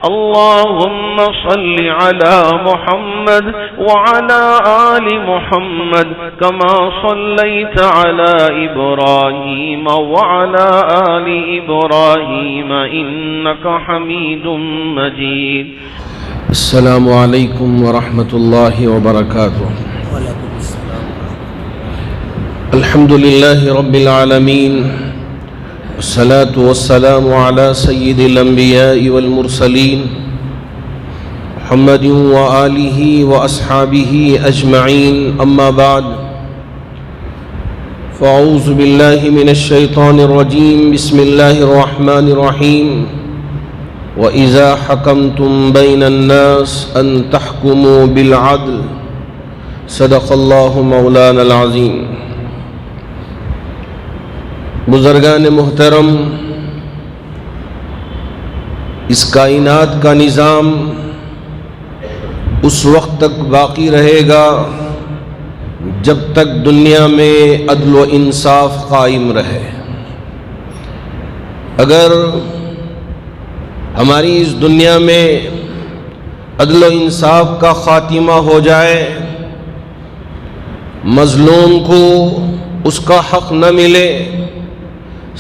اللهم صل على محمد وعلى آل محمد كما صليت على إبراهيم وعلى آل إبراهيم إنك حميد مجيد. السلام علیکم ورحمۃ اللہ وبرکاتہ. الحمد للہ رب العالمین والصلاة والسلام على سید الانبیاء والمرسلین محمد وآلہ واصحابہ اجمعین. اما بعد فاعوذ باللہ من الشیطان الرجیم. بسم اللہ الرحمن الرحیم. وَإِذَا حَكَمْتُمْ بَيْنَ النَّاسِ أَن تَحْكُمُوا بِالْعَدْلِ. صدق اللہ مولانا العظیم. بزرگان محترم، اس کائنات کا نظام اس وقت تک باقی رہے گا جب تک دنیا میں عدل و انصاف قائم رہے. اگر ہماری اس دنیا میں عدل و انصاف کا خاتمہ ہو جائے، مظلوم کو اس کا حق نہ ملے،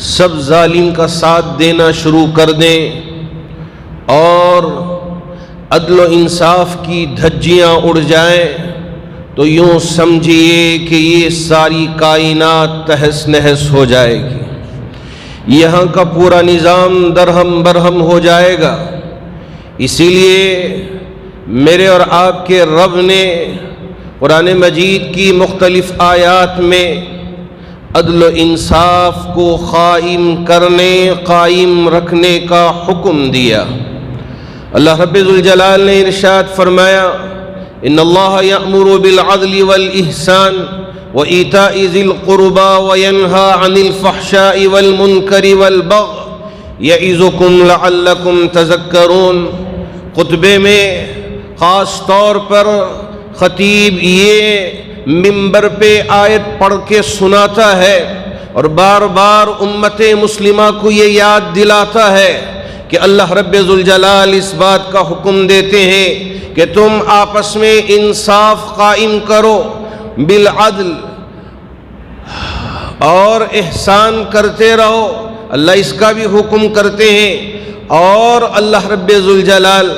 سب ظالم کا ساتھ دینا شروع کر دیں اور عدل و انصاف کی دھجیاں اڑ جائیں، تو یوں سمجھیے کہ یہ ساری کائنات تہس نہس ہو جائے گی. یہاں کا پورا نظام درہم برہم ہو جائے گا. اسی لیے میرے اور آپ کے رب نے قرآن مجید کی مختلف آیات میں عدل و انصاف کو قائم رکھنے کا حکم دیا. اللہ رب ذوالجلال نے ارشاد فرمایا: ان اللہ یأمر بالعدل والإحسان وإیتاء ذی القربى وینہی عن الفحشاء والمنکر والبغی یعظکم لعلکم تذکرون. خطبے میں خاص طور پر خطیب یہ منبر پہ آیت پڑھ کے سناتا ہے اور بار بار امت مسلمہ کو یہ یاد دلاتا ہے کہ اللہ رب ذوالجلال اس بات کا حکم دیتے ہیں کہ تم آپس میں انصاف قائم کرو، بالعدل اور احسان کرتے رہو. اللہ اس کا بھی حکم کرتے ہیں اور اللہ رب ذوالجلال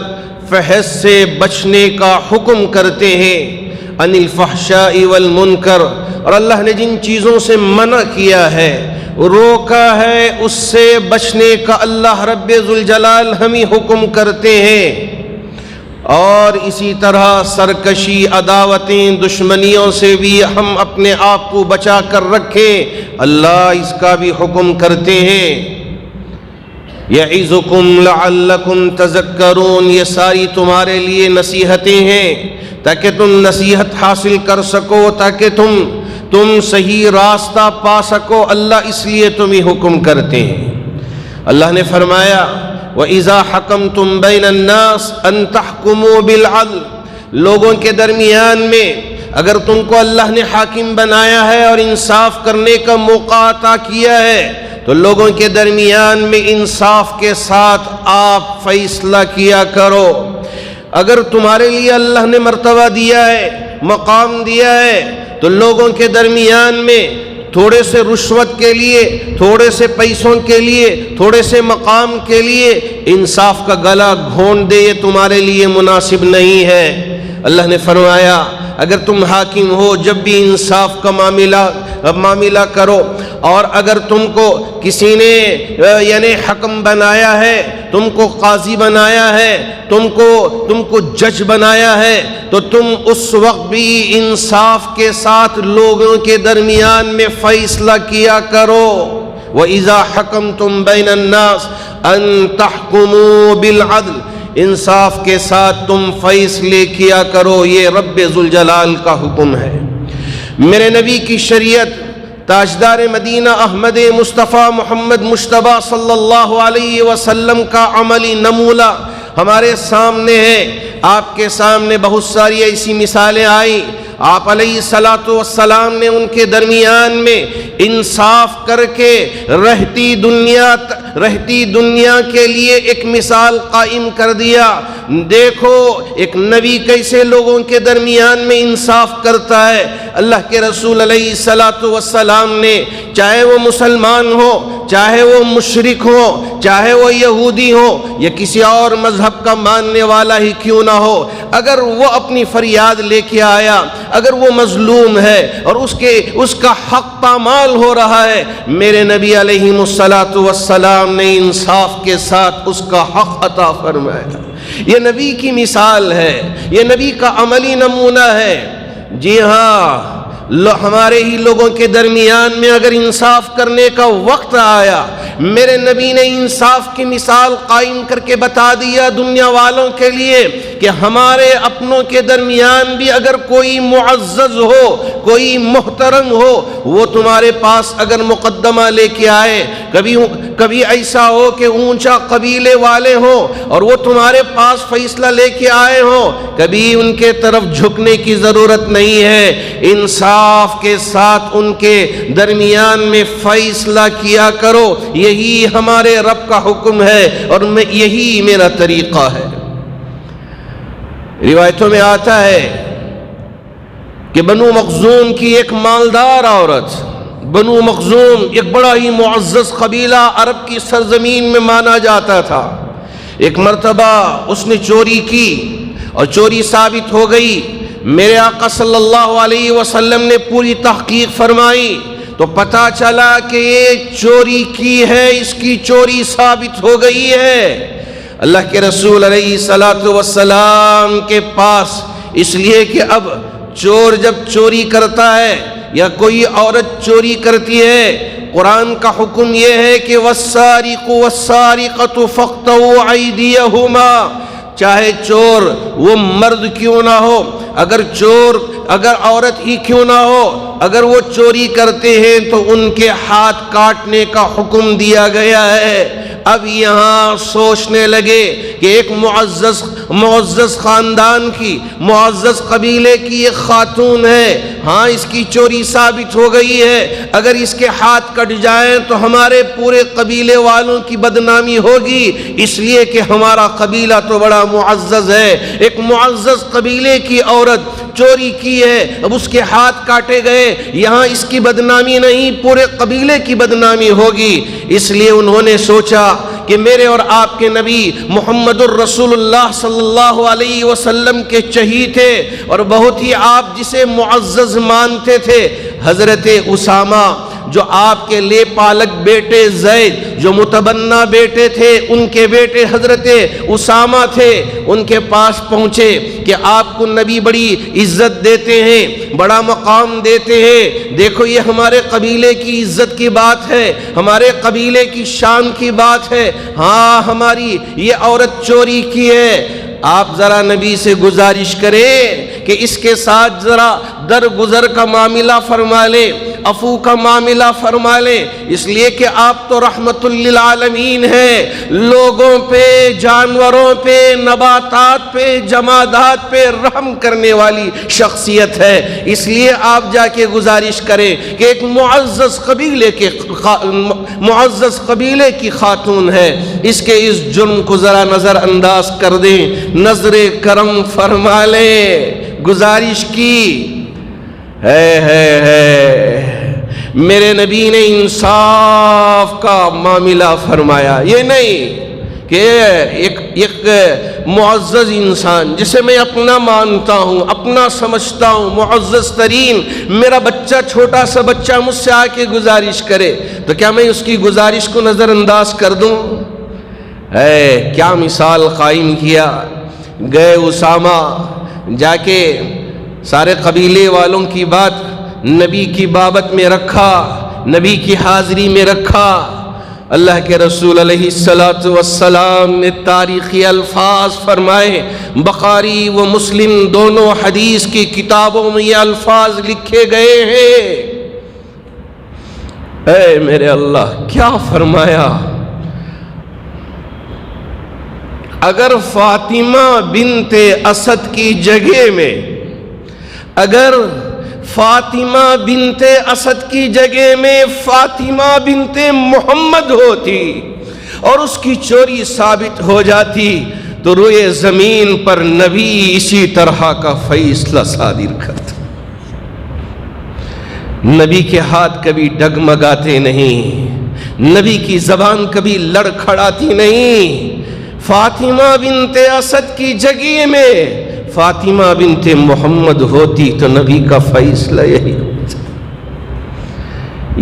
فحش سے بچنے کا حکم کرتے ہیں، عن الفحشاء والمنکر. اور اللہ نے جن چیزوں سے منع کیا ہے، روکا ہے، اس سے بچنے کا اللہ رب ذوالجلال ہمیں حکم کرتے ہیں. اور اسی طرح سرکشی، عداوتیں، دشمنیوں سے بھی ہم اپنے آپ کو بچا کر رکھیں، اللہ اس کا بھی حکم کرتے ہیں. یعظکم لعلکم تذکرون. یہ ساری تمہارے لیے نصیحتیں ہیں تاکہ تم نصیحت حاصل کر سکو، تاکہ تم صحیح راستہ پا سکو. اللہ اس لیے تمہیں حکم کرتے ہیں. اللہ نے فرمایا: وَإِذَا حَكَمْتُمْ بَيْنَ النَّاسِ أَن تَحْكُمُوا بِالْعَدْلِ. لوگوں کے درمیان میں اگر تم کو اللہ نے حاکم بنایا ہے اور انصاف کرنے کا موقع عطا کیا ہے، تو لوگوں کے درمیان میں انصاف کے ساتھ آپ فیصلہ کیا کرو. اگر تمہارے لیے اللہ نے مرتبہ دیا ہے، مقام دیا ہے، تو لوگوں کے درمیان میں تھوڑے سے رشوت کے لیے، تھوڑے سے پیسوں کے لیے، تھوڑے سے مقام کے لیے انصاف کا گلا گھونٹ دے، یہ تمہارے لیے مناسب نہیں ہے. اللہ نے فرمایا اگر تم حاکم ہو جب بھی انصاف کا معاملہ کرو، اور اگر تم کو کسی نے یعنی حکم بنایا ہے، تم کو قاضی بنایا ہے، تم کو جج بنایا ہے، تو تم اس وقت بھی انصاف کے ساتھ لوگوں کے درمیان میں فیصلہ کیا کرو. وَإِذَا حَكَمْتُمْ بَيْنَ النَّاسِ أَن تَحْكُمُوا بِالْعَدْلِ. انصاف کے ساتھ تم فیصلے کیا کرو، یہ رب ذوالجلال کا حکم ہے. میرے نبی کی شریعت، تاجدار مدینہ احمد مصطفیٰ محمد مجتبیٰ صلی اللہ علیہ وسلم کا عملی نمونہ ہمارے سامنے ہے. آپ کے سامنے بہت ساری ایسی مثالیں آئیں آپ علیہ الصلاۃ والسلام نے ان کے درمیان میں انصاف کر کے رہتی دنیا کے لیے ایک مثال قائم کر دیا۔ دیکھو ایک نبی کیسے لوگوں کے درمیان میں انصاف کرتا ہے۔ اللہ کے رسول علیہ الصلاۃ والسلام نے، چاہے وہ مسلمان ہو، چاہے وہ مشرک ہو، چاہے وہ یہودی ہو یا کسی اور مذہب کا ماننے والا ہی کیوں نہ ہو، اگر وہ اپنی فریاد لے کے آیا، اگر وہ مظلوم ہے اور اس کا حق پامال ہو رہا ہے، میرے نبی علیہ الصلاۃ والسلام نے انصاف کے ساتھ اس کا حق عطا فرمایا۔ یہ نبی کی مثال ہے، یہ نبی کا عملی نمونہ ہے۔ جی ہاں، ہمارے ہی لوگوں کے درمیان میں اگر انصاف کرنے کا وقت آیا، میرے نبی نے انصاف کی مثال قائم کر کے بتا دیا دنیا والوں کے لیے کہ ہمارے اپنوں کے درمیان بھی اگر کوئی معزز ہو، کوئی محترم ہو، وہ تمہارے پاس اگر مقدمہ لے کے آئے، کبھی ایسا ہو کہ اونچا قبیلے والے ہوں اور وہ تمہارے پاس فیصلہ لے کے آئے ہوں، کبھی ان کے طرف جھکنے کی ضرورت نہیں ہے، انصاف کے ساتھ ان کے درمیان میں فیصلہ کیا کرو۔ یہی ہمارے رب کا حکم ہے اور یہی میرا طریقہ ہے۔ روایتوں میں آتا ہے کہ بنو مخزوم کی ایک مالدار عورت، بنو مخزوم ایک بڑا ہی معزز قبیلہ عرب کی سرزمین میں مانا جاتا تھا۔ ایک مرتبہ اس نے چوری کی اور چوری ثابت ہو گئی۔ میرے آقا صلی اللہ علیہ وسلم نے پوری تحقیق فرمائی تو پتہ چلا کہ یہ چوری کی ہے، اس کی چوری ثابت ہو گئی ہے۔ اللہ کے رسول علیہ الصلاۃ والسلام کے پاس، اس لیے کہ اب چور جب چوری کرتا ہے یا کوئی عورت چوری کرتی ہے، قرآن کا حکم یہ ہے کہ والسارق والسارقۃ فاقطعوا ایدیہما، چاہے چور وہ مرد کیوں نہ ہو، اگر عورت ہی کیوں نہ ہو، اگر وہ چوری کرتے ہیں تو ان کے ہاتھ کاٹنے کا حکم دیا گیا ہے۔ اب یہاں سوچنے لگے کہ ایک معزز خاندان کی، معزز قبیلے کی ایک خاتون ہے، ہاں اس کی چوری ثابت ہو گئی ہے، اگر اس کے ہاتھ کٹ جائیں تو ہمارے پورے قبیلے والوں کی بدنامی ہوگی، اس لیے کہ ہمارا قبیلہ تو بڑا معزز ہے۔ ایک معزز قبیلے کی عورت چوری کی ہے، اب اس کے ہاتھ کاٹے گئے، یہاں اس کی بدنامی نہیں پورے قبیلے کی بدنامی ہوگی۔ اس لیے انہوں نے سوچا کہ میرے اور آپ کے نبی محمد الرسول اللہ صلی اللہ علیہ وسلم کے چہیتے اور بہت ہی آپ جسے معزز مانتے تھے، حضرت اسامہ جو آپ کے لے پالک بیٹے زید، جو متبنہ بیٹے تھے، ان کے بیٹے حضرت اسامہ تھے، ان کے پاس پہنچے کہ آپ کو نبی بڑی عزت دیتے ہیں، بڑا مقام دیتے ہیں، دیکھو یہ ہمارے قبیلے کی عزت کی بات ہے، ہمارے قبیلے کی شان کی بات ہے، ہاں ہماری یہ عورت چوری کی ہے، آپ ذرا نبی سے گزارش کریں کہ اس کے ساتھ ذرا درگزر کا معاملہ فرما لے، عفو کا معاملہ فرما لیں، اس لیے کہ آپ تو رحمت للعالمین ہیں، لوگوں پہ، جانوروں پہ، نباتات پہ، جمادات پہ رحم کرنے والی شخصیت ہے، اس لیے آپ جا کے گزارش کریں کہ ایک معزز قبیلے کی خاتون ہے، اس کے اس جرم کو ذرا نظر انداز کر دیں، نظر کرم فرما لیں، گزارش کی ہے۔ میرے نبی نے انصاف کا معاملہ فرمایا، یہ نہیں کہ ایک معزز انسان جسے میں اپنا مانتا ہوں، اپنا سمجھتا ہوں، معزز ترین میرا بچہ، چھوٹا سا بچہ مجھ سے آ کے گزارش کرے تو کیا میں اس کی گزارش کو نظر انداز کر دوں؟ کیا مثال قائم کیا۔ گئے اسامہ، جا کے سارے قبیلے والوں کی بات نبی کی بابت میں رکھا، نبی کی حاضری میں رکھا۔ اللہ کے رسول علیہ الصلاۃ والسلام نے تاریخی الفاظ فرمائے، بخاری و مسلم دونوں حدیث کی کتابوں میں یہ الفاظ لکھے گئے ہیں۔ اے میرے اللہ، کیا فرمایا؟ اگر فاطمہ بنت اسد کی جگہ میں اگر فاطمہ بنت اسد کی جگہ میں فاطمہ بنت محمد ہوتی اور اس کی چوری ثابت ہو جاتی تو روئے زمین پر نبی اسی طرح کا فیصلہ صادر کرتا. نبی کے ہاتھ کبھی ڈگمگاتے نہیں، نبی کی زبان کبھی لڑکھڑاتی نہیں. فاطمہ بنت اسد کی جگہ میں فاطمہ بنت محمد ہوتی تو نبی کا فیصلہ یہی ہوتا.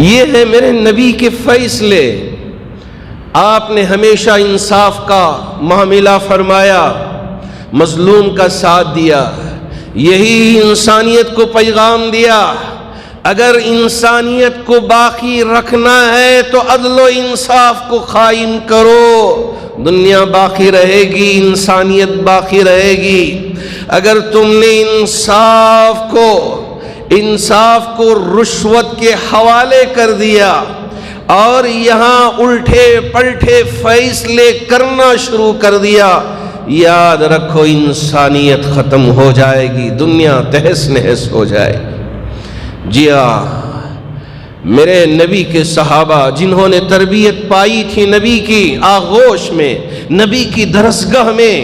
یہ ہے میرے نبی کے فیصلے. آپ نے ہمیشہ انصاف کا معاملہ فرمایا، مظلوم کا ساتھ دیا، یہی انسانیت کو پیغام دیا. اگر انسانیت کو باقی رکھنا ہے تو عدل و انصاف کو قائم کرو، دنیا باقی رہے گی، انسانیت باقی رہے گی. اگر تم نے انصاف کو رشوت کے حوالے کر دیا اور یہاں الٹے پلٹے فیصلے کرنا شروع کر دیا، یاد رکھو انسانیت ختم ہو جائے گی، دنیا تہس نہس ہو جائے گی. جی ہاں، میرے نبی کے صحابہ جنہوں نے تربیت پائی تھی نبی کی آغوش میں، نبی کی درسگاہ میں،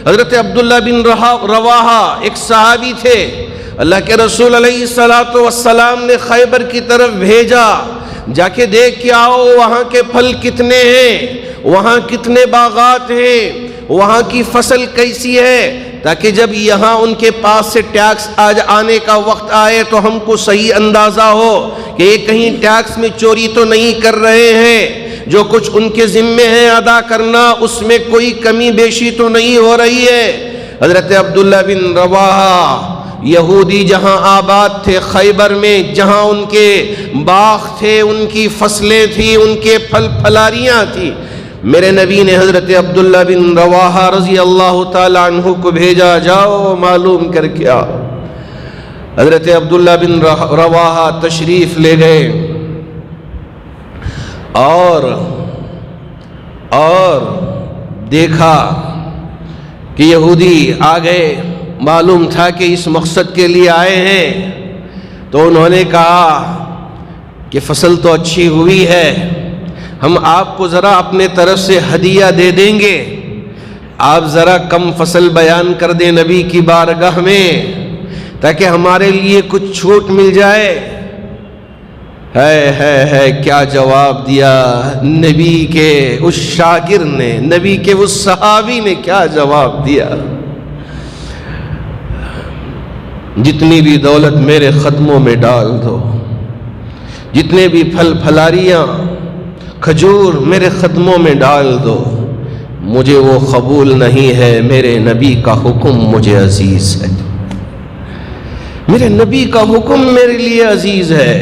حضرت عبداللہ بن رواحہ ایک صحابی تھے. اللہ کے رسول علیہ السلام نے خیبر کی طرف بھیجا، جا کے دیکھ کے آؤ وہاں کے پھل کتنے ہیں، وہاں کتنے باغات ہیں، وہاں کی فصل کیسی ہے، تاکہ جب یہاں ان کے پاس سے ٹیکس آنے کا وقت آئے تو ہم کو صحیح اندازہ ہو کہ یہ کہیں ٹیکس میں چوری تو نہیں کر رہے ہیں، جو کچھ ان کے ذمے ہے ادا کرنا اس میں کوئی کمی بیشی تو نہیں ہو رہی ہے. حضرت عبداللہ بن رواحہ یہودی جہاں آباد تھے خیبر میں، جہاں ان کے باغ تھے، ان کی فصلیں تھیں، ان کے پھل پھلاریاں تھیں، میرے نبی نے حضرت عبداللہ بن رواحہ رضی اللہ تعالی عنہ کو بھیجا، جاؤ معلوم کر کے آؤ. حضرت عبداللہ بن رواحہ تشریف لے گئے اور دیکھا کہ یہودی آ گئے. معلوم تھا کہ اس مقصد کے لیے آئے ہیں، تو انہوں نے کہا کہ فصل تو اچھی ہوئی ہے، ہم آپ کو ذرا اپنے طرف سے ہدیہ دے دیں گے، آپ ذرا کم فصل بیان کر دیں نبی کی بارگاہ میں تاکہ ہمارے لیے کچھ چھوٹ مل جائے. ہے کیا جواب دیا نبی کے اس شاگرد نے، نبی کے اس صحابی نے کیا جواب دیا؟ جتنی بھی دولت میرے قدموں میں ڈال دو، جتنے بھی پھل پھلاریاں کھجور میرے قدموں میں ڈال دو، مجھے وہ قبول نہیں ہے. میرے نبی کا حکم مجھے عزیز ہے، میرے نبی کا حکم میرے لیے عزیز ہے.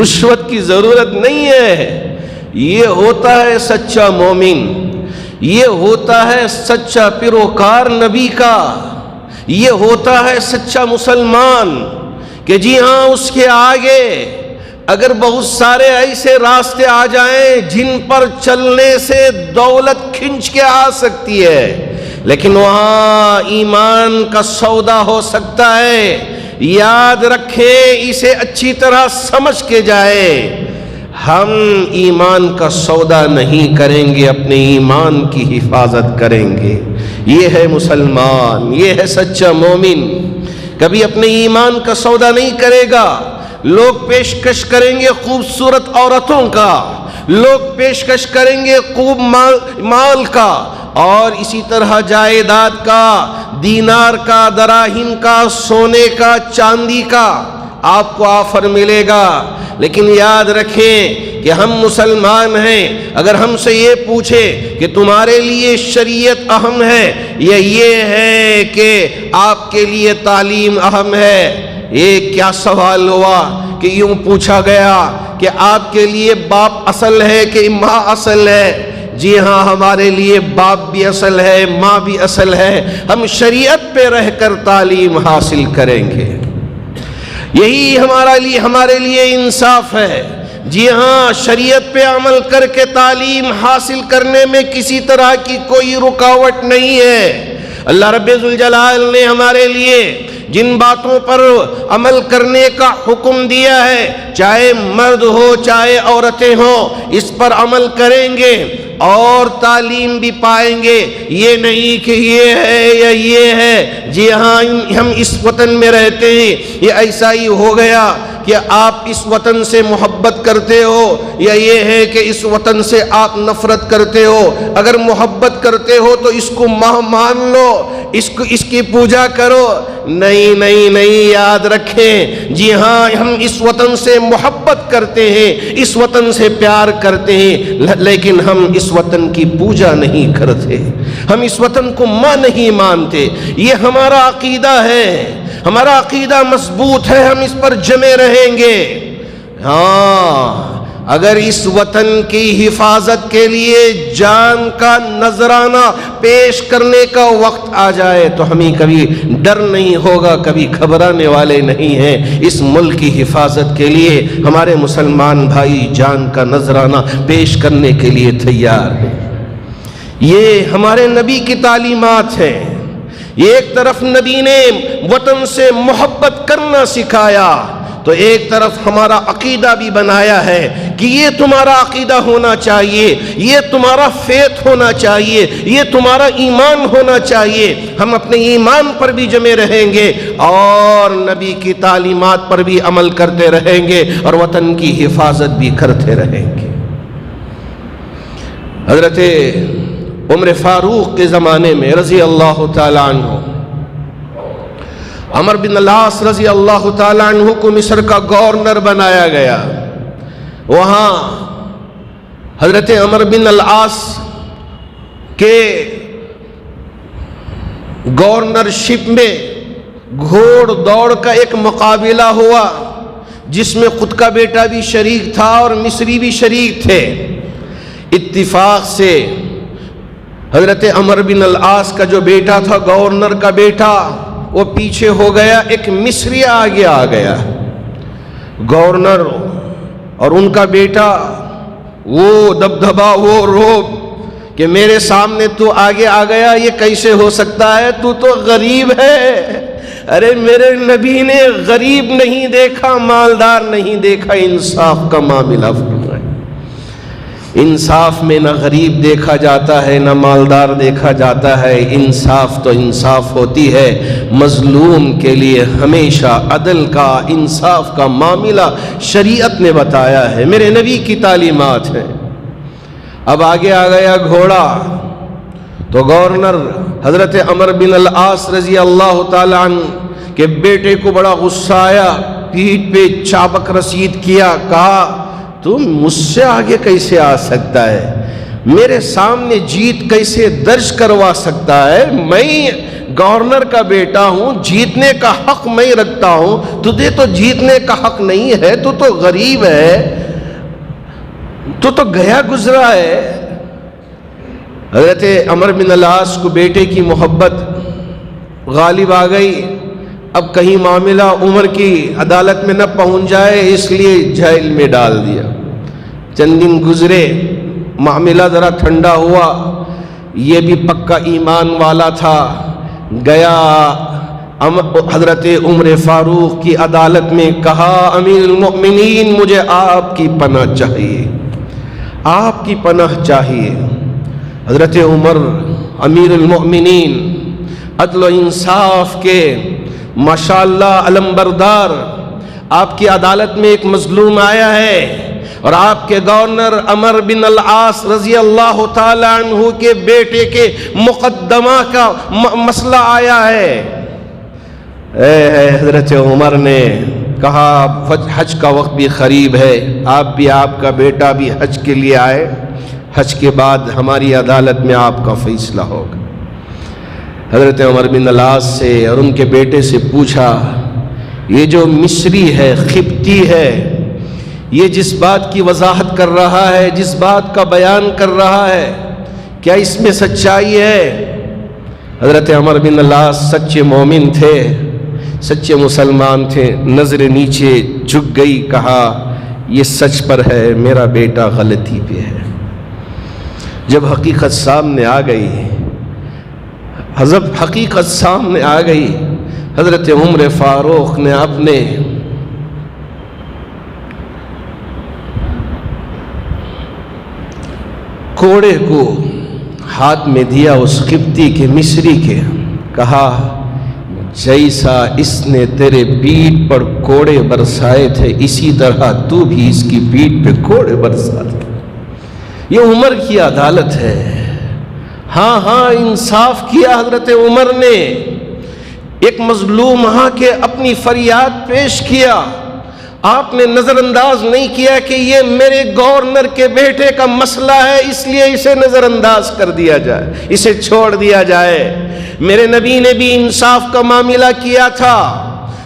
رشوت کی ضرورت نہیں ہے. یہ ہوتا ہے سچا مومن، یہ ہوتا ہے سچا پیروکار نبی کا، یہ ہوتا ہے سچا مسلمان کہ جی ہاں اس کے آگے اگر بہت سارے ایسے راستے آ جائیں جن پر چلنے سے دولت کھنچ کے آ سکتی ہے، لیکن وہاں ایمان کا سودا ہو سکتا ہے. یاد رکھیں، اسے اچھی طرح سمجھ کے جائیں. ہم ایمان کا سودا نہیں کریں گے، اپنے ایمان کی حفاظت کریں گے. یہ ہے مسلمان، یہ ہے سچا مومن. کبھی اپنے ایمان کا سودا نہیں کرے گا. لوگ پیشکش کریں گے خوبصورت عورتوں کا، لوگ پیشکش کریں گے خوب مال کا، اور اسی طرح جائیداد کا، دینار کا، دراہم کا، سونے کا، چاندی کا آپ کو آفر ملے گا. لیکن یاد رکھیں کہ ہم مسلمان ہیں. اگر ہم سے یہ پوچھے کہ تمہارے لیے شریعت اہم ہے یا یہ ہے کہ آپ کے لیے تعلیم اہم ہے، یہ کیا سوال ہوا کہ یوں پوچھا گیا کہ آپ کے لیے باپ اصل ہے کہ ماں اصل ہے؟ جی ہاں، ہمارے لیے باپ بھی اصل ہے، ماں بھی اصل ہے. ہم شریعت پہ رہ کر تعلیم حاصل کریں گے، یہی ہمارے لیے انصاف ہے. جی ہاں، شریعت پہ عمل کر کے تعلیم حاصل کرنے میں کسی طرح کی کوئی رکاوٹ نہیں ہے. اللہ رب ذوالجلال نے ہمارے لیے جن باتوں پر عمل کرنے کا حکم دیا ہے، چاہے مرد ہو چاہے عورتیں ہوں، اس پر عمل کریں گے اور تعلیم بھی پائیں گے۔ یہ نہیں کہ یہ ہے یا یہ ہے، جی ہاں ہم اس وطن میں رہتے ہیں، یہ ایسا ہی ہو گیا کہ آپ اس وطن سے محبت کرتے ہو، یا یہ ہے کہ اس وطن سے آپ نفرت کرتے ہو۔ اگر محبت کرتے ہو تو اس کو ماں مان لو، اس کی پوجا کرو۔ نہیں نہیں نہیں، یاد رکھیں، جی ہاں ہم اس وطن سے محبت کرتے ہیں، اس وطن سے پیار کرتے ہیں، لیکن ہم اس وطن کی پوجا نہیں کرتے، ہم اس وطن کو ماں نہیں مانتے۔ یہ ہمارا عقیدہ ہے، ہمارا عقیدہ مضبوط ہے، ہم اس پر جمے رہیں گے۔ ہاں، اگر اس وطن کی حفاظت کے لیے جان کا نذرانہ پیش کرنے کا وقت آ جائے تو ہمیں کبھی ڈر نہیں ہوگا، کبھی گھبرانے والے نہیں ہیں۔ اس ملک کی حفاظت کے لیے ہمارے مسلمان بھائی جان کا نذرانہ پیش کرنے کے لیے تیار ہیں۔ یہ ہمارے نبی کی تعلیمات ہیں۔ ایک طرف نبی نے وطن سے محبت کرنا سکھایا، تو ایک طرف ہمارا عقیدہ بھی بنایا ہے کہ یہ تمہارا عقیدہ ہونا چاہیے، یہ تمہارا فیت ہونا چاہیے، یہ تمہارا ایمان ہونا چاہیے۔ ہم اپنے ایمان پر بھی جمے رہیں گے اور نبی کی تعلیمات پر بھی عمل کرتے رہیں گے اور وطن کی حفاظت بھی کرتے رہیں گے۔ حضرت عمر فاروق کے زمانے میں رضی اللہ تعالیٰ عنہ، عمر بن العاص رضی اللہ تعالیٰ عنہ کو مصر کا گورنر بنایا گیا۔ وہاں حضرت عمر بن العاص کے گورنرشپ میں گھوڑ دوڑ کا ایک مقابلہ ہوا، جس میں خود کا بیٹا بھی شریک تھا اور مصری بھی شریک تھے۔ اتفاق سے حضرت عمر بن العاص کا جو بیٹا تھا، گورنر کا بیٹا، وہ پیچھے ہو گیا، ایک مصری آگے آ گیا۔ گورنر اور ان کا بیٹا وہ دبدبا، وہ روب کہ میرے سامنے تو آگے آ گیا، یہ کیسے ہو سکتا ہے، تو غریب ہے۔ ارے میرے نبی نے غریب نہیں دیکھا، مالدار نہیں دیکھا، انصاف کا معاملہ فرمایا۔ انصاف میں نہ غریب دیکھا جاتا ہے نہ مالدار دیکھا جاتا ہے، انصاف تو انصاف ہوتی ہے۔ مظلوم کے لیے ہمیشہ عدل کا، انصاف کا معاملہ شریعت نے بتایا ہے، میرے نبی کی تعلیمات ہیں۔ اب آگے آ گیا گھوڑا، تو گورنر حضرت عمر بن العاص رضی اللہ تعالیٰ عنہ کے بیٹے کو بڑا غصہ آیا، پیٹھ پہ چابک رسید کیا، کہا تو مجھ سے آگے کیسے آ سکتا ہے، میرے سامنے جیت کیسے درج کروا سکتا ہے، میں گورنر کا بیٹا ہوں، جیتنے کا حق میں رکھتا ہوں، تجھے تو جیتنے کا حق نہیں ہے، تو غریب ہے، تو گیا گزرا ہے۔ حضرت عمر بن العاص کو بیٹے کی محبت غالب آ گئی، اب کہیں معاملہ عمر کی عدالت میں نہ پہنچ جائے، اس لیے جیل میں ڈال دیا۔ چند دن گزرے، معاملہ ذرا ٹھنڈا ہوا، یہ بھی پکا ایمان والا تھا، گیا حضرت عمر فاروق کی عدالت میں، کہا امیر المؤمنین مجھے آپ کی پناہ چاہیے، آپ کی پناہ چاہیے۔ حضرت عمر امیر المؤمنین، عدل و انصاف کے ماشاءاللہ علم بردار، آپ کی عدالت میں ایک مظلوم آیا ہے اور آپ کے گورنر عمر بن العاص رضی اللہ تعالیٰ عنہ کے بیٹے کے مقدمہ کا مسئلہ آیا ہے۔ حضرت عمر نے کہا حج کا وقت بھی قریب ہے، آپ بھی آپ کا بیٹا بھی حج کے لیے آئے، حج کے بعد ہماری عدالت میں آپ کا فیصلہ ہوگا۔ حضرت عمر بن العاص سے اور ان کے بیٹے سے پوچھا، یہ جو مصری ہے، قبطی ہے، یہ جس بات کی وضاحت کر رہا ہے، جس بات کا بیان کر رہا ہے، کیا اس میں سچائی ہے؟ حضرت عمر بن العاص سچے مومن تھے، سچے مسلمان تھے، نظر نیچے جھک گئی، کہا یہ سچ پر ہے، میرا بیٹا غلطی پہ ہے۔ جب حقیقت سامنے آ گئی، حقیقت سامنے آ گئی حضرت عمر فاروق نے اپنے کوڑے کو ہاتھ میں دیا اس قبطی کے مصری کے، کہا جیسا اس نے تیرے پیٹھ پر کوڑے برسائے تھے اسی طرح تو بھی اس کی پیٹھ پہ کوڑے برسا دے۔ یہ عمر کی عدالت ہے۔ ہاں انصاف کیا حضرت عمر نے، ایک مظلوم آ کے اپنی فریاد پیش کیا، آپ نے نظر انداز نہیں کیا کہ یہ میرے گورنر کے بیٹے کا مسئلہ ہے اس لیے اسے نظر انداز کر دیا جائے، اسے چھوڑ دیا جائے۔ میرے نبی نے بھی انصاف کا معاملہ کیا تھا،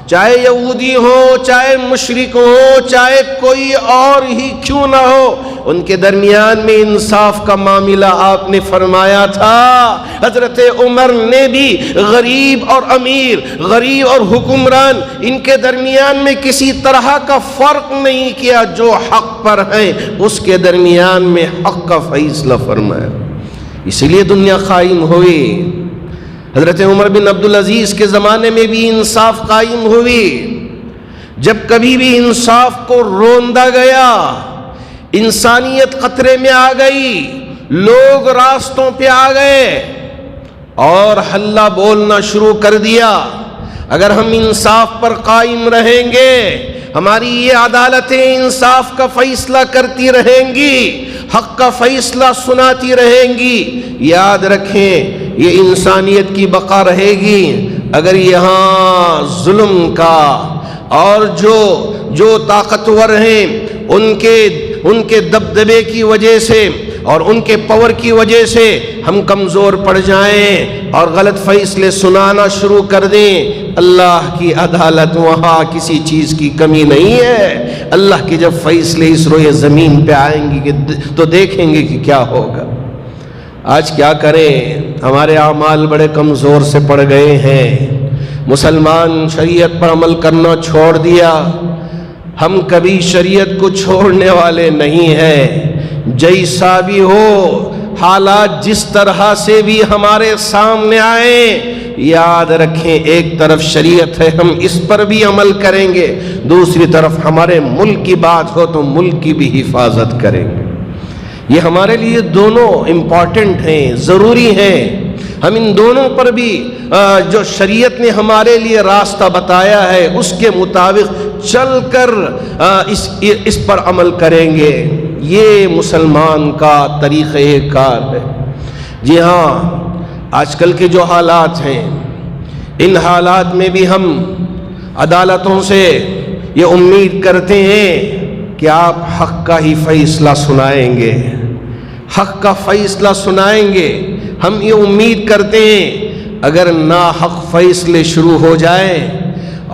چاہے یہودی ہو، چاہے مشرک ہو، چاہے کوئی اور ہی کیوں نہ ہو، ان کے درمیان میں انصاف کا معاملہ آپ نے فرمایا تھا۔ حضرت عمر نے بھی غریب اور امیر، غریب اور حکمران، ان کے درمیان میں کسی طرح کا فرق نہیں کیا، جو حق پر ہیں اس کے درمیان میں حق کا فیصلہ فرمایا، اسی لیے دنیا قائم ہوئی۔ حضرت عمر بن عبدالعزیز کے زمانے میں بھی انصاف قائم ہوئی۔ جب کبھی بھی انصاف کو روندا گیا، انسانیت خطرے میں آ گئی، لوگ راستوں پہ آ گئے اور ہلہ بولنا شروع کر دیا۔ اگر ہم انصاف پر قائم رہیں گے، ہماری یہ عدالتیں انصاف کا فیصلہ کرتی رہیں گی، حق کا فیصلہ سناتی رہیں گی، یاد رکھیں یہ انسانیت کی بقا رہے گی۔ اگر یہاں ظلم کا اور جو طاقتور ہیں ان کے دبدبے کی وجہ سے اور ان کے پاور کی وجہ سے ہم کمزور پڑ جائیں اور غلط فیصلے سنانا شروع کر دیں، اللہ کی عدالت وہاں کسی چیز کی کمی نہیں ہے۔ اللہ کے جب فیصلے اس روئے زمین پہ آئیں گے تو دیکھیں گے کہ کیا ہوگا۔ آج کیا کریں، ہمارے اعمال بڑے کمزور سے پڑ گئے ہیں، مسلمان شریعت پر عمل کرنا چھوڑ دیا۔ ہم کبھی شریعت کو چھوڑنے والے نہیں ہیں، جیسا بھی ہو، حالات جس طرح سے بھی ہمارے سامنے آئیں، یاد رکھیں ایک طرف شریعت ہے، ہم اس پر بھی عمل کریں گے، دوسری طرف ہمارے ملک کی بات ہو تو ملک کی بھی حفاظت کریں گے۔ یہ ہمارے لیے دونوں امپورٹنٹ ہیں، ضروری ہیں۔ ہم ان دونوں پر بھی جو شریعت نے ہمارے لیے راستہ بتایا ہے اس کے مطابق چل کر اس پر عمل کریں گے۔ یہ مسلمان کا طریقہ کار ہے۔ جی ہاں، آج کل کے جو حالات ہیں، ان حالات میں بھی ہم عدالتوں سے یہ امید کرتے ہیں کہ آپ حق کا ہی فیصلہ سنائیں گے، حق کا فیصلہ سنائیں گے۔ ہم یہ امید کرتے ہیں اگر ناحق فیصلے شروع ہو جائیں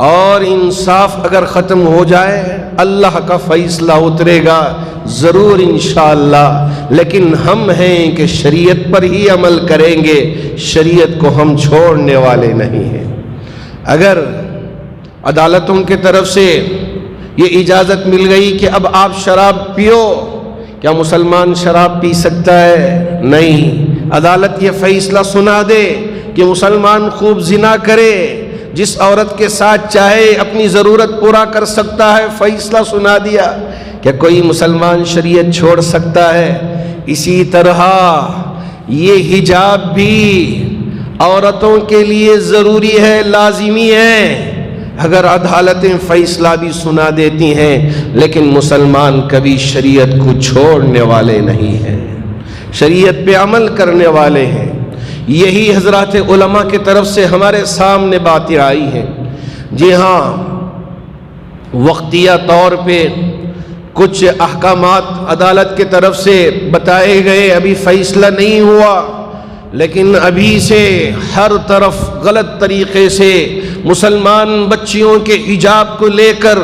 اور انصاف اگر ختم ہو جائے، اللہ کا فیصلہ اترے گا ضرور انشاءاللہ، لیکن ہم ہیں کہ شریعت پر ہی عمل کریں گے، شریعت کو ہم چھوڑنے والے نہیں ہیں۔ اگر عدالتوں کی طرف سے یہ اجازت مل گئی کہ اب آپ شراب پیو، کیا مسلمان شراب پی سکتا ہے؟ نہیں۔ عدالت یہ فیصلہ سنا دے کہ مسلمان خوب زنا کرے، جس عورت کے ساتھ چاہے اپنی ضرورت پورا کر سکتا ہے، فیصلہ سنا دیا، کیا کوئی مسلمان شریعت چھوڑ سکتا ہے؟ اسی طرح یہ حجاب بھی عورتوں کے لیے ضروری ہے، لازمی ہے۔ اگر عدالتیں فیصلہ بھی سنا دیتی ہیں لیکن مسلمان کبھی شریعت کو چھوڑنے والے نہیں ہیں، شریعت پہ عمل کرنے والے ہیں۔ یہی حضرات علماء کی طرف سے ہمارے سامنے باتیں آئی ہیں۔ جی ہاں، وقتیہ طور پہ کچھ احکامات عدالت کی طرف سے بتائے گئے، ابھی فیصلہ نہیں ہوا، لیکن ابھی سے ہر طرف غلط طریقے سے مسلمان بچیوں کے حجاب کو لے کر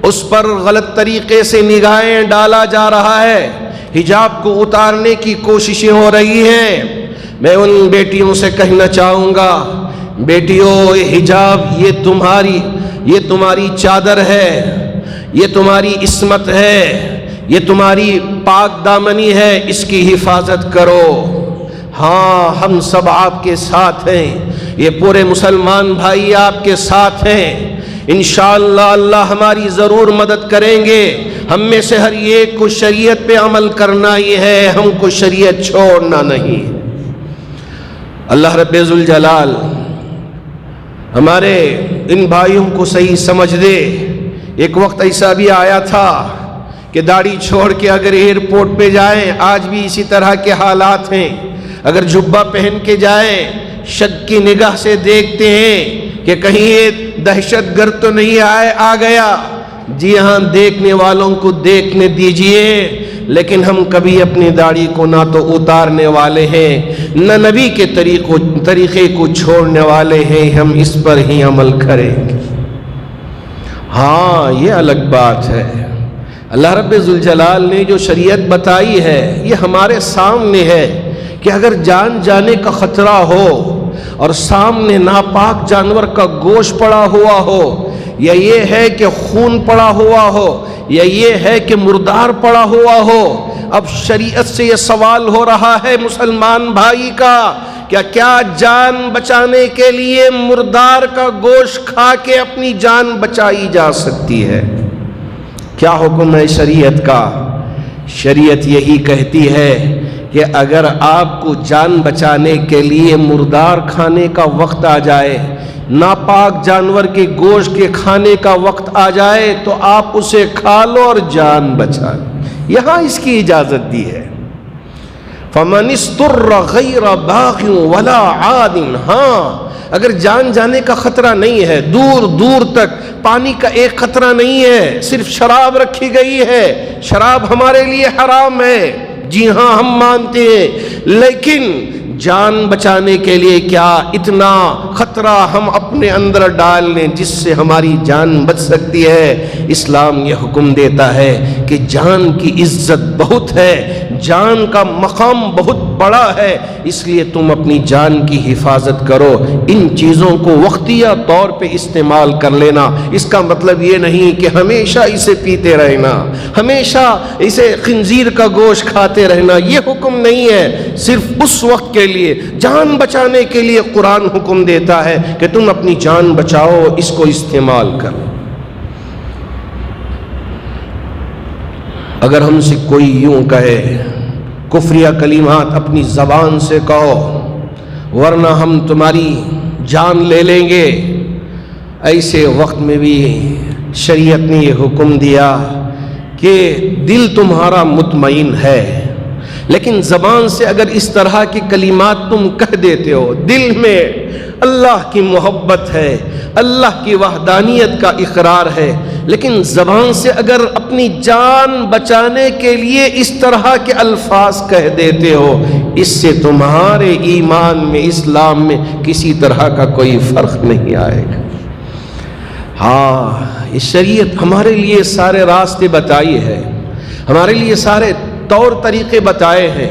اس پر غلط طریقے سے نگاہیں ڈالا جا رہا ہے، حجاب کو اتارنے کی کوششیں ہو رہی ہیں۔ میں ان بیٹیوں سے کہنا چاہوں گا، بیٹیوں، حجاب یہ تمہاری چادر ہے، یہ تمہاری عصمت ہے، یہ تمہاری پاک دامنی ہے، اس کی حفاظت کرو۔ ہاں، ہم سب آپ کے ساتھ ہیں، یہ پورے مسلمان بھائی آپ کے ساتھ ہیں، انشاءاللہ اللہ ہماری ضرور مدد کریں گے۔ ہم میں سے ہر ایک کو شریعت پہ عمل کرنا ہی ہے، ہم کو شریعت چھوڑنا نہیں۔ اللہ رب ذوالجلال ہمارے ان بھائیوں کو صحیح سمجھ دے۔ ایک وقت ایسا بھی آیا تھا کہ داڑھی چھوڑ کے اگر ایئرپورٹ پہ جائیں، آج بھی اسی طرح کے حالات ہیں، اگر جبہ پہن کے جائیں شک کی نگاہ سے دیکھتے ہیں کہ کہیں یہ دہشت گرد تو نہیں آ گیا۔ جی ہاں، دیکھنے والوں کو دیکھنے دیجئے، لیکن ہم کبھی اپنی داڑھی کو نہ تو اتارنے والے ہیں، نہ نبی کے طریقے کو چھوڑنے والے ہیں، ہم اس پر ہی عمل کریں گے۔ ہاں، یہ الگ بات ہے، اللہ رب ذوالجلال نے جو شریعت بتائی ہے یہ ہمارے سامنے ہے کہ اگر جان جانے کا خطرہ ہو اور سامنے ناپاک جانور کا گوشت پڑا ہوا ہو، یا یہ ہے کہ خون پڑا ہوا ہو، یا یہ ہے کہ مردار پڑا ہوا ہو، اب شریعت سے یہ سوال ہو رہا ہے مسلمان بھائی کا کیا جان بچانے کے لیے مردار کا گوشت کھا کے اپنی جان بچائی جا سکتی ہے؟ کیا حکم ہے شریعت کا؟ شریعت یہی کہتی ہے کہ اگر آپ کو جان بچانے کے لیے مردار کھانے کا وقت آ جائے، ناپاک جانور کے گوشت کے کھانے کا وقت آ جائے تو آپ اسے کھا لو اور جان بچا لو۔ یہاں اس کی اجازت دی ہے، فَمَنِ اسْتُرَّ غَيْرَ بَاغٍ وَلَا عَادٍ۔ ہاں، اگر جان جانے کا خطرہ نہیں ہے، دور دور تک پانی کا ایک خطرہ نہیں ہے، صرف شراب رکھی گئی ہے، شراب ہمارے لیے حرام ہے، جی ہاں ہم مانتے ہیں، لیکن جان بچانے کے لیے کیا اتنا خطرہ ہم اپنے اندر ڈال لیں جس سے ہماری جان بچ سکتی ہے؟ اسلام یہ حکم دیتا ہے کہ جان کی عزت بہت ہے، جان کا مقام بہت بڑا ہے، اس لیے تم اپنی جان کی حفاظت کرو۔ ان چیزوں کو وقتیہ طور پہ استعمال کر لینا، اس کا مطلب یہ نہیں کہ ہمیشہ اسے پیتے رہنا، ہمیشہ اسے خنزیر کا گوشت کھاتے رہنا، یہ حکم نہیں ہے۔ صرف اس وقت کے لیے، جان بچانے کے لیے قرآن حکم دیتا ہے کہ تم اپنی جان بچاؤ، اس کو استعمال کرو۔ اگر ہم سے کوئی یوں کہے کفریہ کلمات اپنی زبان سے کہو ورنہ ہم تمہاری جان لے لیں گے، ایسے وقت میں بھی شریعت نے یہ حکم دیا کہ دل تمہارا مطمئن ہے، لیکن زبان سے اگر اس طرح کی کلمات تم کہہ دیتے ہو، دل میں اللہ کی محبت ہے، اللہ کی وحدانیت کا اقرار ہے، لیکن زبان سے اگر اپنی جان بچانے کے لیے اس طرح کے الفاظ کہہ دیتے ہو، اس سے تمہارے ایمان میں، اسلام میں کسی طرح کا کوئی فرق نہیں آئے گا۔ ہاں، اس شریعت ہمارے لیے سارے راستے بتائی ہے، ہمارے لیے سارے طور طریقے بتائے ہیں،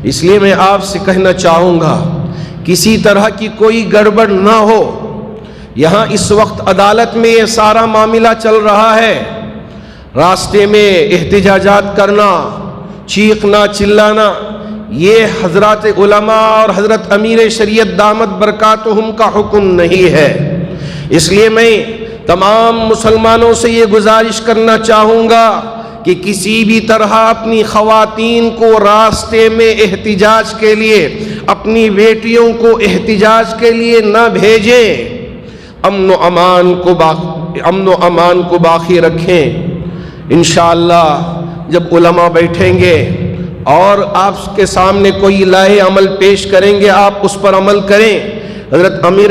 اس لیے میں آپ سے کہنا چاہوں گا کسی طرح کی کوئی گڑبڑ نہ ہو۔ یہاں اس وقت عدالت میں یہ سارا معاملہ چل رہا ہے، راستے میں احتجاجات کرنا، چیخنا چلانا، یہ حضرات علماء اور حضرت امیر شریعت دامت برکاتہم کا حکم نہیں ہے۔ اس لیے میں تمام مسلمانوں سے یہ گزارش کرنا چاہوں گا کہ کسی بھی طرح اپنی خواتین کو راستے میں احتجاج کے لیے، اپنی بیٹیوں کو احتجاج کے لیے نہ بھیجیں، امن و امان کو باقی رکھیں۔ انشاءاللہ جب علماء بیٹھیں گے اور آپ کے سامنے کوئی لائحہ عمل پیش کریں گے، آپ اس پر عمل کریں۔ حضرت امیر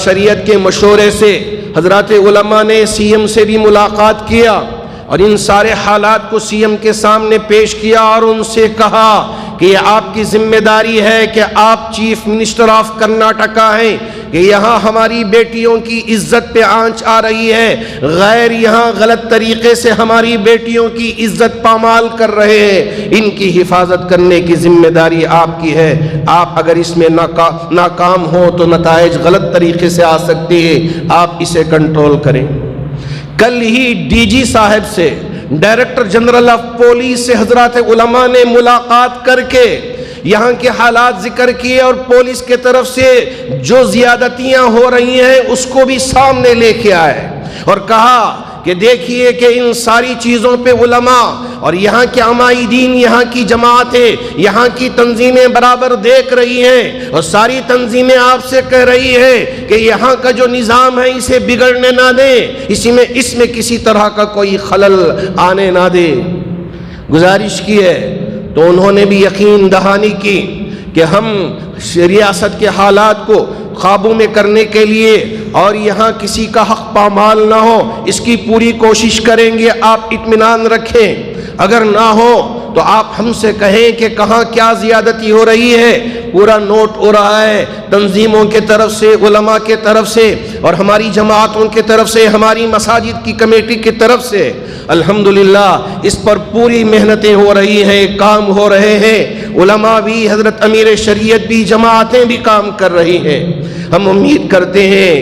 شریعت کے مشورے سے حضرات علماء نے سی ایم سے بھی ملاقات کیا اور ان سارے حالات کو سی ایم کے سامنے پیش کیا اور ان سے کہا کہ یہ آپ کی ذمہ داری ہے کہ آپ چیف منسٹر آف کرناٹکا ہیں کہ یہاں ہماری بیٹیوں کی عزت پہ آنچ آ رہی ہے، غیر یہاں غلط طریقے سے ہماری بیٹیوں کی عزت پامال کر رہے ہیں، ان کی حفاظت کرنے کی ذمہ داری آپ کی ہے۔ آپ اگر اس میں ناکام ہو تو نتائج غلط طریقے سے آ سکتی ہے، آپ اسے کنٹرول کریں۔ کل ہی ڈی جی صاحب سے، ڈائریکٹر جنرل آف پولیس سے حضرات علماء نے ملاقات کر کے یہاں کے حالات ذکر کیے اور پولیس کے طرف سے جو زیادتیاں ہو رہی ہیں اس کو بھی سامنے لے کے آئے اور کہا کہ دیکھیے کہ ان ساری چیزوں پہ علماء اور یہاں کے عمائدین، یہاں کی جماعتیں، یہاں کی تنظیمیں برابر دیکھ رہی ہیں اور ساری تنظیمیں آپ سے کہہ رہی ہیں کہ یہاں کا جو نظام ہے اسے بگڑنے نہ دیں، اس میں کسی طرح کا کوئی خلل آنے نہ دے۔ گزارش کی ہے تو انہوں نے بھی یقین دہانی کی کہ ہم ریاست کے حالات کو قابو میں کرنے کے لیے اور یہاں کسی کا حق پامال نہ ہو اس کی پوری کوشش کریں گے، آپ اطمینان رکھیں۔ اگر نہ ہو تو آپ ہم سے کہیں کہ کہاں کیا زیادتی ہو رہی ہے، پورا نوٹ ہو رہا ہے تنظیموں کے طرف سے، علماء کے طرف سے اور ہماری جماعتوں کے طرف سے، ہماری مساجد کی کمیٹی کی طرف سے۔ الحمدللہ اس پر پوری محنتیں ہو رہی ہیں، کام ہو رہے ہیں، علماء بھی، حضرت امیر شریعت بھی، جماعتیں بھی کام کر رہی ہیں۔ ہم امید کرتے ہیں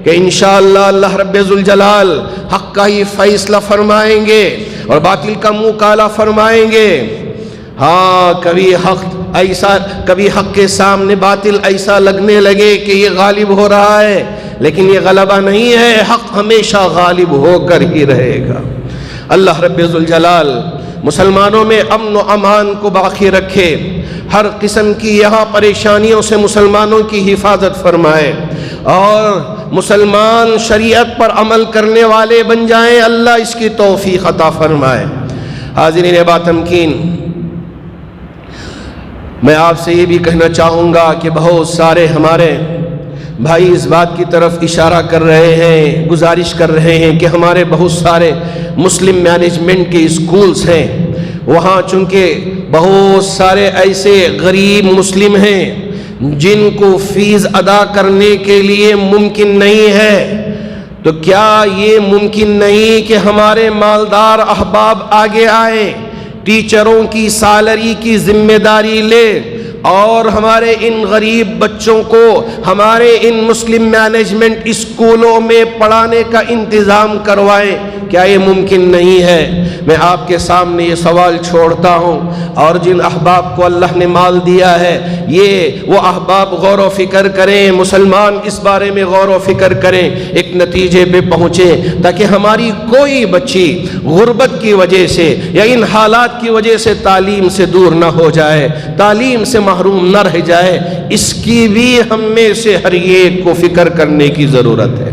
کہ انشاءاللہ اللہ رب ذوالجلال حق کا ہی فیصلہ فرمائیں گے اور باطل کا منہ کالا فرمائیں گے۔ ہاں کبھی حق کے سامنے باطل ایسا لگنے لگے کہ یہ غالب ہو رہا ہے، لیکن یہ غلبہ نہیں ہے، حق ہمیشہ غالب ہو کر ہی رہے گا۔ اللہ رب ذوالجلال مسلمانوں میں امن و امان کو باقی رکھے، ہر قسم کی یہاں پریشانیوں سے مسلمانوں کی حفاظت فرمائے اور مسلمان شریعت پر عمل کرنے والے بن جائیں، اللہ اس کی توفیق عطا فرمائے۔ حاضرین با تمکین، میں آپ سے یہ بھی کہنا چاہوں گا کہ بہت سارے ہمارے بھائی اس بات کی طرف اشارہ کر رہے ہیں، گزارش کر رہے ہیں کہ ہمارے بہت سارے مسلم مینجمنٹ کے اسکولز ہیں، وہاں چونکہ بہت سارے ایسے غریب مسلم ہیں جن کو فیس ادا کرنے کے لیے ممکن نہیں ہے، تو کیا یہ ممکن نہیں کہ ہمارے مالدار احباب آگے آئیں، ٹیچروں کی سالری کی ذمہ داری لے اور ہمارے ان غریب بچوں کو ہمارے ان مسلم مینجمنٹ اسکولوں میں پڑھانے کا انتظام کروائیں؟ کیا یہ ممکن نہیں ہے؟ میں آپ کے سامنے یہ سوال چھوڑتا ہوں، اور جن احباب کو اللہ نے مال دیا ہے یہ وہ احباب غور و فکر کریں، مسلمان اس بارے میں غور و فکر کریں، ایک نتیجے پہ پہنچیں تاکہ ہماری کوئی بچی غربت کی وجہ سے یا ان حالات کی وجہ سے تعلیم سے دور نہ ہو جائے، تعلیم سے محروم نہ رہ جائے۔ اس کی بھی ہم میں سے ہر ایک کو فکر کرنے کی ضرورت ہے۔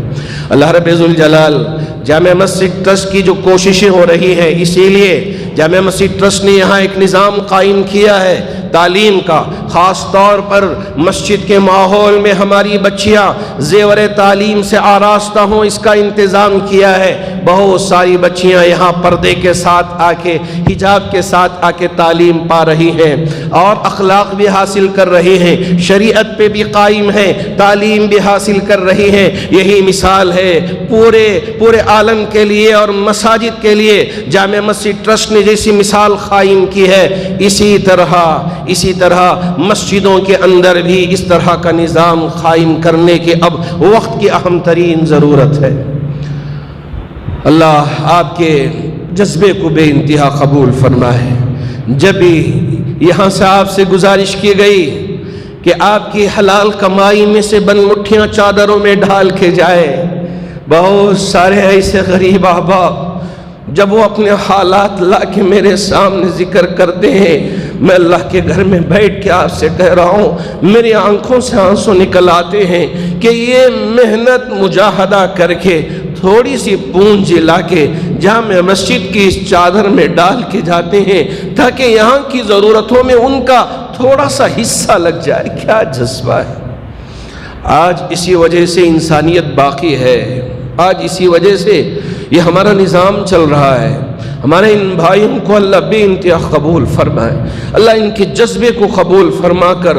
اللہ رب ذوالجلال جامع مسجد ٹرسٹ کی جو کوششیں ہو رہی ہیں، اسی لیے جامع مسجد ٹرسٹ نے یہاں ایک نظام قائم کیا ہے تعلیم کا، خاص طور پر مسجد کے ماحول میں ہماری بچیاں زیور تعلیم سے آراستہ ہوں، اس کا انتظام کیا ہے۔ بہت ساری بچیاں یہاں پردے کے ساتھ آ کے، حجاب کے ساتھ آ کے تعلیم پا رہی ہیں اور اخلاق بھی حاصل کر رہی ہیں، شریعت پہ بھی قائم ہیں، تعلیم بھی حاصل کر رہی ہیں۔ یہی مثال ہے پورے عالم کے لیے اور مساجد کے لیے جامع مسجد ٹرسٹ نے جیسی مثال قائم کی ہے، اسی طرح مسجدوں کے اندر بھی اس طرح کا نظام قائم کرنے کی اب وقت کی اہم ترین ضرورت ہے۔ اللہ آپ کے جذبے کو بے انتہا قبول فرمائے۔ جب بھی یہاں سے آپ سے گزارش کی گئی کہ آپ کی حلال کمائی میں سے بن مٹھیاں چادروں میں ڈال کے جائے، بہت سارے ایسے غریب احباب جب وہ اپنے حالات لا کے میرے سامنے ذکر کرتے ہیں، میں اللہ کے گھر میں بیٹھ کے آپ سے کہہ رہا ہوں، میری آنکھوں سے آنسو نکل آتے ہیں کہ یہ محنت مجاہدہ کر کے تھوڑی سی پونجی لا کے جامع مسجد کی اس چادر میں ڈال کے جاتے ہیں تاکہ یہاں کی ضرورتوں میں ان کا تھوڑا سا حصہ لگ جائے۔ کیا جذبہ ہے! آج اسی وجہ سے انسانیت باقی ہے، آج اسی وجہ سے یہ ہمارا نظام چل رہا ہے۔ ہمارے ان بھائیوں کو اللہ بے انتہا قبول فرمائے، اللہ ان کے جذبے کو قبول فرما کر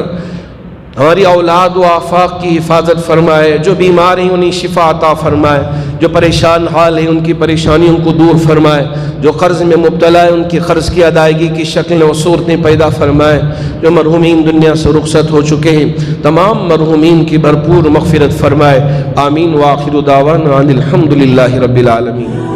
ہماری اولاد و آفاق کی حفاظت فرمائے، جو بیمار ہیں انہیں شفا عطا فرمائے، جو پریشان حال ہیں ان کی پریشانیوں کو دور فرمائے، جو قرض میں مبتلا ہے ان کی قرض کی ادائیگی کی شکلیں و صورتیں پیدا فرمائے، جو مرحومین دنیا سے رخصت ہو چکے ہیں تمام مرحومین کی بھرپور مغفرت فرمائے۔ آمین۔ وآخر دعوانا ان الحمدللہ رب العالمین۔